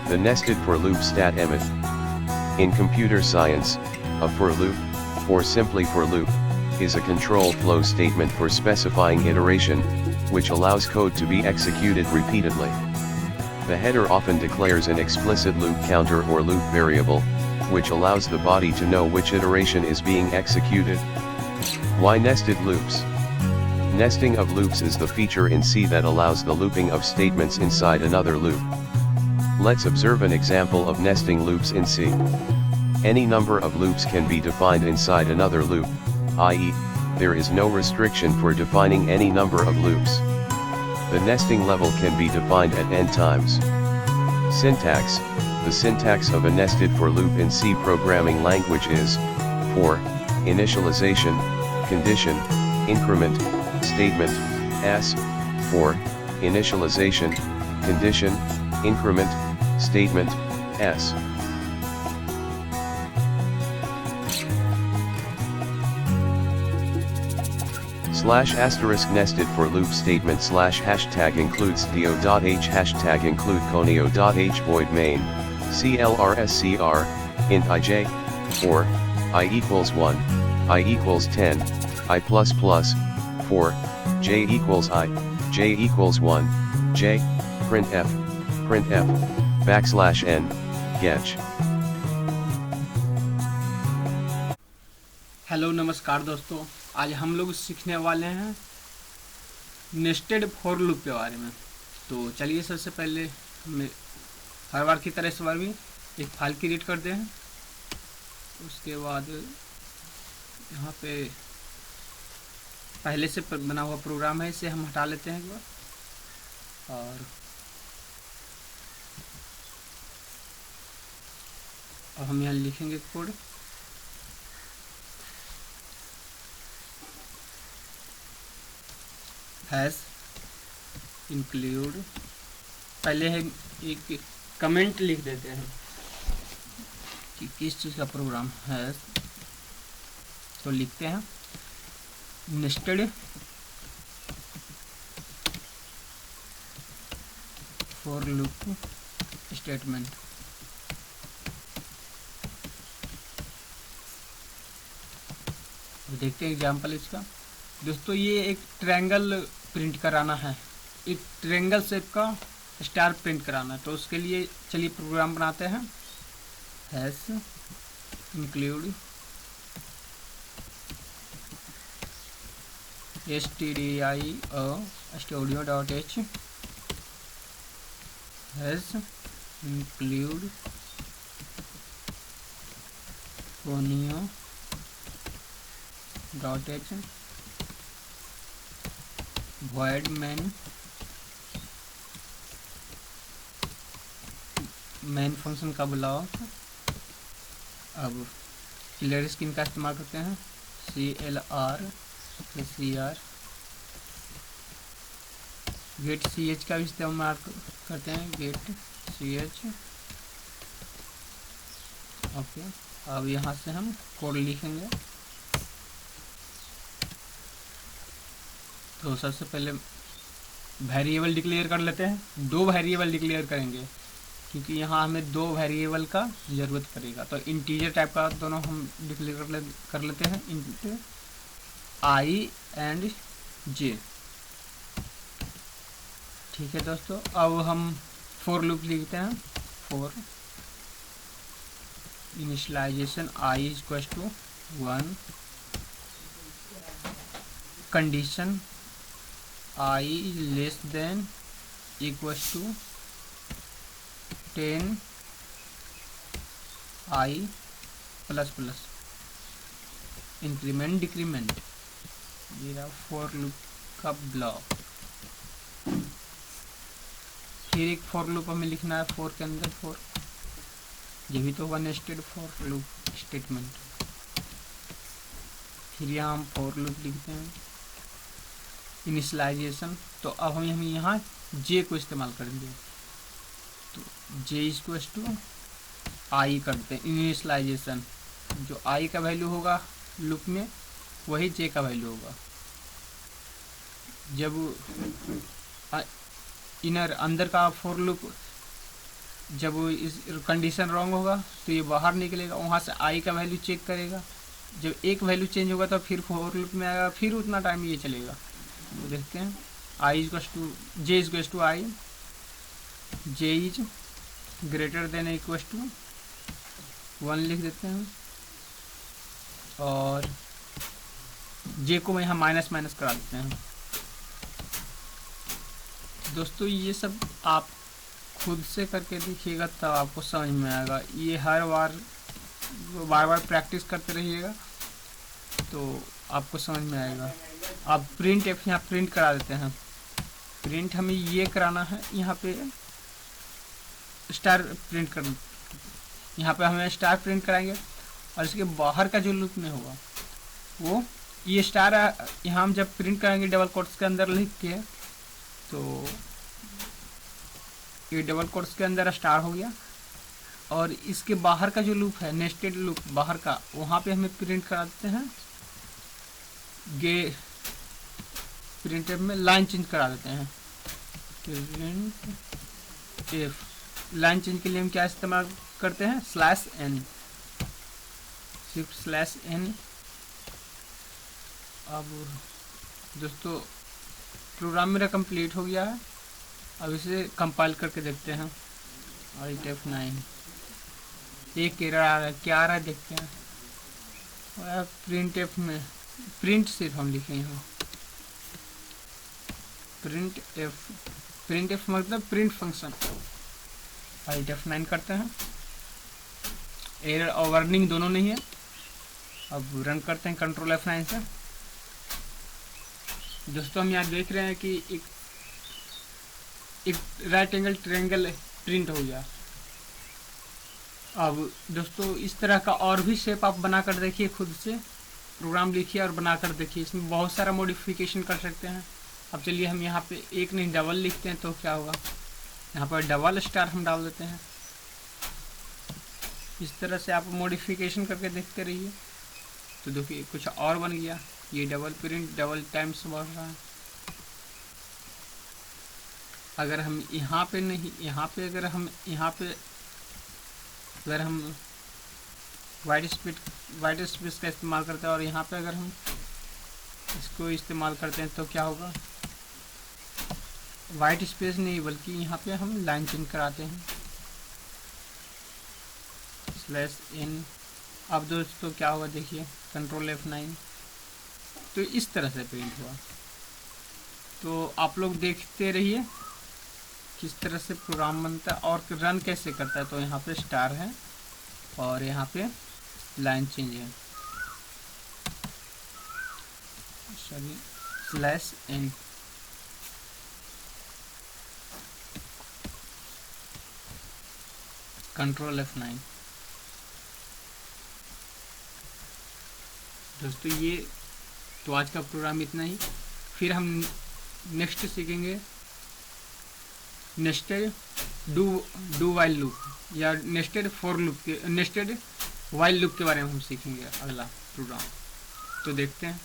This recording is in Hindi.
The nested for loop stat emit. In computer science, a for loop, or simply for loop, is a control flow statement for specifying iteration, which allows code to be executed repeatedly. The header often declares an explicit loop counter or loop variable, which allows the body to know which iteration is being executed. Why nested loops? Nesting of loops is the feature in C that allows the looping of statements inside another loop. Let's observe an example of nesting loops in C. Any number of loops can be defined inside another loop, i.e., there is no restriction for defining any number of loops. The nesting level can be defined at n times. Syntax. The syntax of a nested for loop in C programming language is: for, initialization, condition, increment, statement, s, for, initialization, condition, increment, statement, s. / nested for loop statement / hashtag includes theo.h hashtag include conio.h void main, clrscr, int ij, for, I equals 1, I equals 10, I plus plus, for, j equals I, j equals 1, j, printf, \n, getch. Hello नमस्कार दोस्तों, आज हम लोग सीखने वाले हैं नेस्टेड फॉर लूप के बारे में। तो चलिए सबसे पहले हम हर बार की तरह इस बार भी एक फाइल क्रिएट करते हैं। उसके बाद यहाँ पे पहले से बना हुआ प्रोग्राम है, इसे हम हटा लेते हैं एक बार। और हम यहाँ लिखेंगे कोड। हैश इंक्लूड, पहले है एक कमेंट लिख देते हैं कि किस चीज़ का प्रोग्राम है। तो लिखते हैं नेस्टेड फॉर लूप स्टेटमेंट। देखते हैं एग्जाम्पल इसका। दोस्तों ये एक ट्रायंगल प्रिंट कराना है, एक ट्रायंगल शेप का स्टार प्रिंट कराना है। तो उसके लिए चलिए प्रोग्राम बनाते हैं। Hash include stdio.studio.h hash include conio.h void main function का बुलाओ। अब क्लियर स्क्रीन का इस्तेमाल करते हैं, CLR गेट ch का भी इस्तेमाल करते हैं, गेट ch। ओके, अब यहाँ से हम कोड लिखेंगे। तो सबसे पहले वेरिएबल डिक्लेयर कर लेते हैं। 2 वेरिएबल डिक्लेयर करेंगे क्योंकि यहाँ हमें 2 वेरिएबल का ज़रूरत पड़ेगा। तो इंटीजर टाइप का दोनों हम डिक्लेयर कर लेते हैं, इंट आई एंड जे। ठीक है दोस्तों, अब हम फॉर लूप लिखते हैं। For initialization I equal to 1, condition I less than equals to 10 I plus plus, increment decrement, मेरा फॉर लूप का ब्लॉक। फिर एक फॉर लूप हमें लिखना है फॉर के अंदर। फॉर ये भी तो होगा नेस्टेड फॉर लूप स्टेटमेंट। फिर यहाँ हम फॉर लूप लिखते हैं इनिशियलाइजेशन। तो अब हम यहाँ जे को इस्तेमाल करेंगे। तो जे इक्वल टू आई करते हैं इनिशियलाइजेशन। जो आई का वैल्यू होगा लूप में वही जे का वैल्यू होगा। जब इनर अंदर का फॉर लूप जब वो इस कंडीशन रॉन्ग होगा तो ये बाहर निकलेगा, वहाँ से आई का वैल्यू चेक करेगा, जब एक वैल्यू चेंज होगा तो फिर फॉर लूप में आएगा, फिर उतना टाइम ये चलेगा। तो देखते हैं I is to J is to I, J is greater than equal to 1 लिख देते हैं और जे को यहाँ माइनस माइनस करा देते हैं। दोस्तों ये सब आप खुद से करके देखिएगा तब आपको समझ में आएगा, ये हर बार प्रैक्टिस करते रहिएगा तो आपको समझ में आएगा। आप प्रिंट एफ यहाँ प्रिंट करा देते हैं, प्रिंट हमें ये कराना है, यहाँ पे स्टार प्रिंट कर, यहाँ पे हमें स्टार प्रिंट कराएंगे और इसके बाहर का जो लूप में होगा वो ये स्टार यहाँ हम जब प्रिंट करेंगे डबल कोट्स के अंदर लिख के, तो ये डबल कोट्स के अंदर स्टार हो गया और इसके बाहर का जो लूप है नेस्टेड लूप बाहर का, वहाँ पे हमें प्रिंट करा देते हैं, प्रिंट में लाइन चेंज करा देते हैं। प्रिंट एफ लाइन चेंज के लिए हम क्या इस्तेमाल करते हैं, /n, सिर्फ /n। अब दोस्तों प्रोग्राम मेरा कंप्लीट हो गया है, अब इसे कंपाइल करके देखते हैं। Alt F9 एक एरर आ रहा है, क्या आ रहा है देखते हैं। प्रिंट एफ में प्रिंट सिर्फ हम लिखे हैं, प्रिंट एफ मतलब प्रिंट फंक्शन। Alt F9 करते हैं, एरर और वार्निंग दोनों नहीं है। अब रन करते हैं कंट्रोल F9 से। दोस्तों हम यहाँ देख रहे हैं कि एक राइट एंगल ट्रायंगल प्रिंट हो गया। अब दोस्तों इस तरह का और भी शेप आप बना कर देखिए, खुद से प्रोग्राम लिखिए और बना कर देखिए, इसमें बहुत सारा मॉडिफिकेशन कर सकते हैं। अब चलिए हम यहाँ पे एक नहीं डबल लिखते हैं तो क्या होगा, यहाँ पर डबल स्टार हम डाल देते हैं। इस तरह से आप मॉडिफिकेशन करके देखते रहिए। तो देखिए कुछ और बन गया, ये डबल प्रिंट डबल टाइम्स बढ़ रहा है। अगर हम यहाँ पे नहीं, यहाँ पे अगर हम वाइट स्पेस का इस्तेमाल करते हैं और यहाँ पे अगर हम इसको इस्तेमाल करते हैं तो क्या होगा, वाइट स्पेस नहीं बल्कि यहाँ पे हम लाइन चेंज कराते हैं /n। अब दोस्तों क्या होगा देखिए, कंट्रोल F9, तो इस तरह से प्रिंट हुआ। तो आप लोग देखते रहिए किस तरह से प्रोग्राम बनता है और रन कैसे करता है। तो यहाँ पे स्टार है और यहाँ पे लाइन चेंज है, सॉरी /n। Control F9। दोस्तों ये तो आज का प्रोग्राम इतना ही, फिर हम नेक्स्ट सीखेंगे नेस्टेड डू वाइल लूप या नेस्टेड फॉर लूप के, नेस्टेड वाइल लूप के बारे में हम सीखेंगे अगला प्रोग्राम। तो देखते हैं।